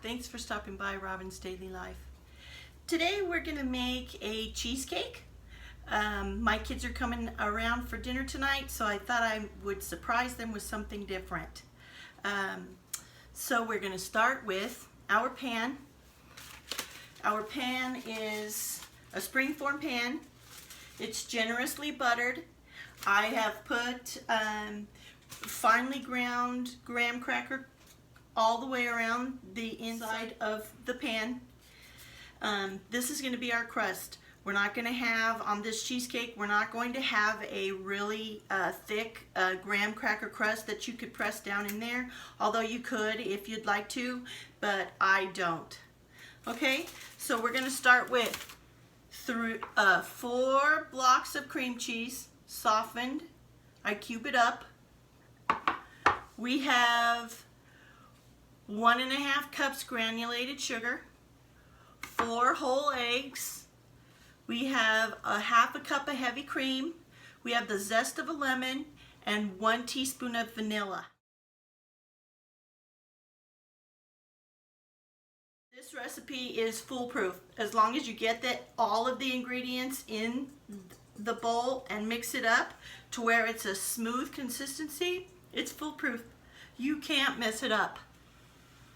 Thanks for stopping by Robin's Daily Life. Today we're going to make a cheesecake. My kids are coming around for dinner tonight, so I thought I would surprise them with something different. So we're going to start with our pan. Our pan is a springform pan. It's generously buttered. I have put finely ground graham cracker all the way around the inside of the pan. This is going to be our crust. We're not going to have, on this cheesecake, we're not going to have a really thick graham cracker crust that you could press down in there, although you could if you'd like to, but I don't. Okay, so we're going to start with 4 blocks of cream cheese, softened. I cube it up. We have 1.5 cups granulated sugar, 4 whole eggs. We have a 1/2 cup of heavy cream. We have the zest of a lemon and 1 teaspoon of vanilla. This recipe is foolproof. As long as you get all of the ingredients in the bowl and mix it up to where it's a smooth consistency, it's foolproof. You can't mess it up.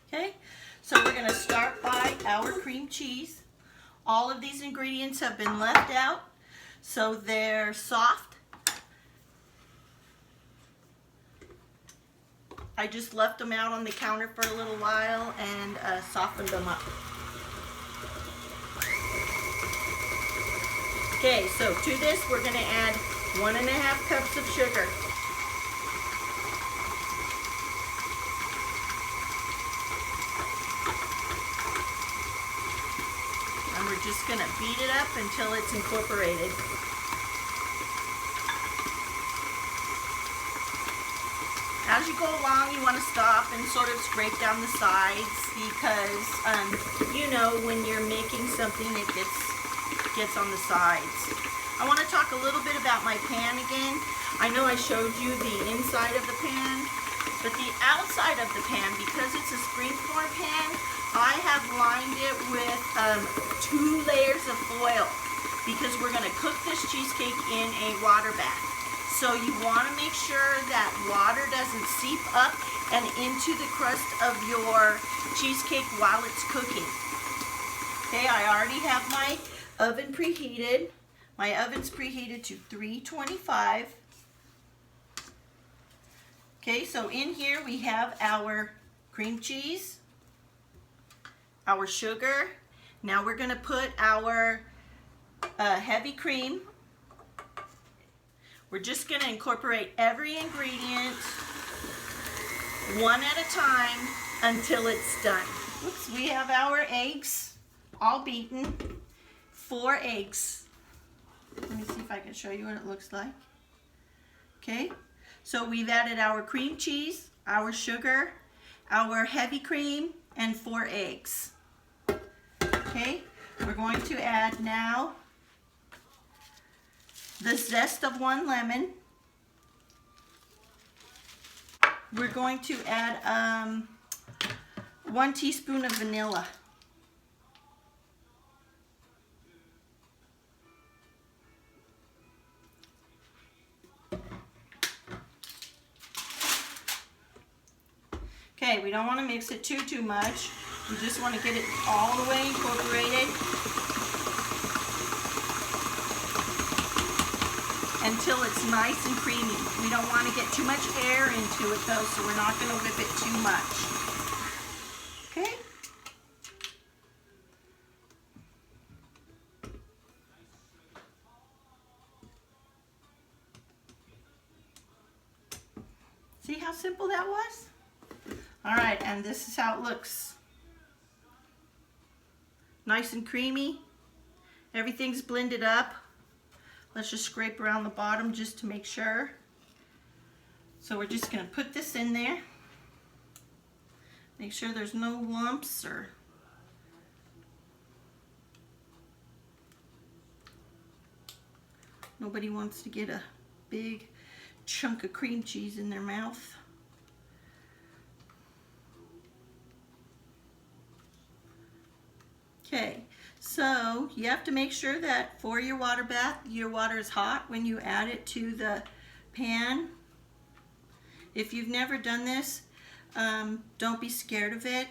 Okay, so we're going to start by our cream cheese. All of these ingredients have been left out, so they're soft. I just left them out on the counter for a little while and softened them up. Okay, so to this we're going to add 1.5 cups of sugar. And we're just going to beat it up until it's incorporated. As you go along, you want to stop and sort of scrape down the sides because, you know, when you're making something, it gets on the sides. I want to talk a little bit about my pan again. I know I showed you the inside of the pan, but the outside of the pan, because it's a springform pan, I have lined it with 2 layers of foil because we're going to cook this cheesecake in a water bath. So you want to make sure that water doesn't seep up and into the crust of your cheesecake while it's cooking. Okay, I already have my oven preheated. My oven's preheated to 325. Okay, so in here we have our cream cheese, our sugar. Now we're going to put our heavy cream. We're just going to incorporate every ingredient one at a time until it's done. Oops, we have our eggs all beaten. 4 eggs. Let me see if I can show you what it looks like. Okay, so we've added our cream cheese, our sugar, our heavy cream, and 4 eggs. Okay, we're going to add now the zest of 1 lemon. We're going to add 1 teaspoon of vanilla. Okay, we don't want to mix it too much. We just want to get it all the way incorporated until it's nice and creamy. We don't want to get too much air into it though, so we're not going to whip it too much. Okay? See how simple that was? All right, and this is how it looks. Nice and creamy. Everything's blended up. Let's just scrape around the bottom just to make sure. So we're just going to put this in there. Make sure there's no lumps or nobody wants to get a big chunk of cream cheese in their mouth. Okay, so you have to make sure that for your water bath, your water is hot when you add it to the pan. If you've never done this, don't be scared of it.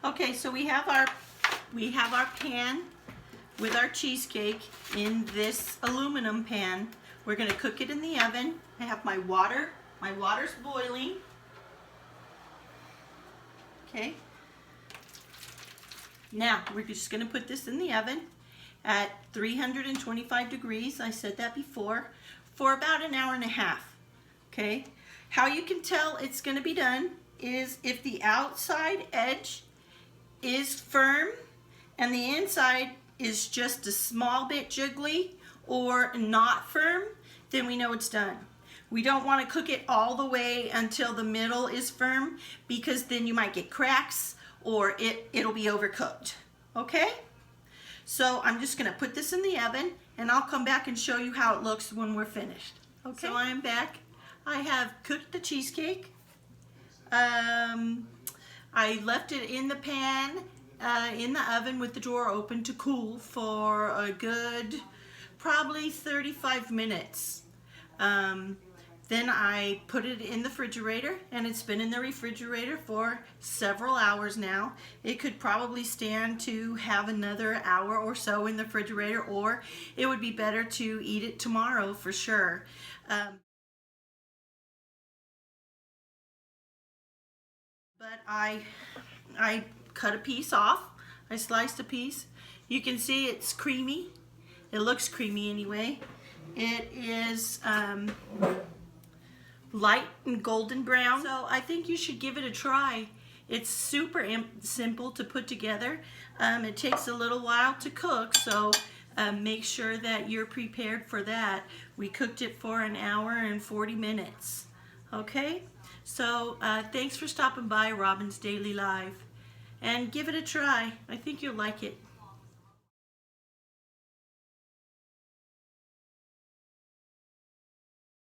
Okay, so we have our pan with our cheesecake in this aluminum pan. We're going to cook it in the oven. I have my water. My water's boiling. Okay. Now, we're just going to put this in the oven at 325 degrees. I said that before, for about an hour and a half. Okay. How you can tell it's going to be done is if the outside edge is firm and the inside is just a small bit jiggly or not firm, then we know it's done. We don't want to cook it all the way until the middle is firm, because then you might get cracks or it'll be overcooked. Okay? So I'm just going to put this in the oven and I'll come back and show you how it looks when we're finished. Okay, so I am back. I have cooked the cheesecake. I left it in the pan in the oven with the door open to cool for a good probably 35 minutes. Then I put it in the refrigerator, and it's been in the refrigerator for several hours now. It could probably stand to have another hour or so in the refrigerator, or it would be better to eat it tomorrow for sure. But I cut a piece off. I sliced a piece. You can see it's creamy. It looks creamy anyway. It is light and golden brown. So I think you should give it a try. It's super simple to put together. It takes a little while to cook, so make sure that you're prepared for that. We cooked it for an hour and 40 minutes. Okay? So thanks for stopping by Robin's Daily Life, and give it a try. I think you'll like it.